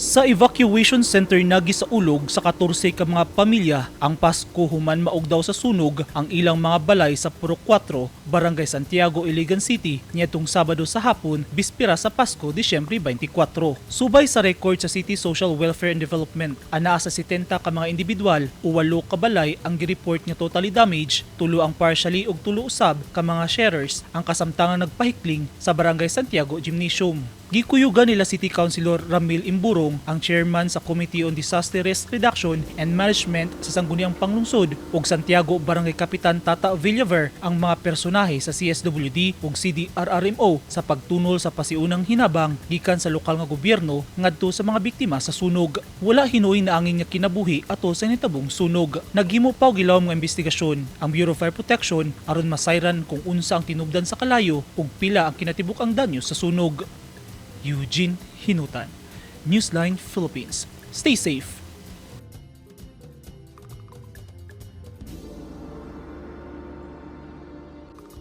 Sa evacuation center nagi sa ulog sa 14 ka mga pamilya, ang Pasko human maog daw sa sunog ang ilang mga balay sa Purok 4, Barangay Santiago, Iligan City, niadtong Sabado sa hapon, bispera sa Pasko, Disyembre 24. Subay sa record sa City Social Welfare and Development, anaa sa 70 ka mga individual o 8 ka balay ang gireport nga totally damage, 3 ang partially ug 3 usab ka mga sharers ang kasamtangang nagpahikling sa Barangay Santiago Gymnasium. Gikuyugan nila City Councilor Ramil Imburong, ang chairman sa Committee on Disaster Risk Reduction and Management sa Sangguniang Panglungsod, ug Santiago Barangay Kapitan Tata Villaver ang mga personahe sa CSWD ug CDRRMO sa pagtunol sa pasiunang hinabang gikan sa lokal nga gobyerno ngadto sa mga biktima sa sunog. Wala hinuoy na angin nga kinabuhi ato sa nitabong sunog. Naghimo pa og ilawom nga investigasyon ang Bureau of Fire Protection aron masayran kung unsa ang tinubdan sa kalayo ug pila ang kinatibuk-ang danyo sa sunog. Eugene Hinutan, Newsline Philippines. Stay safe.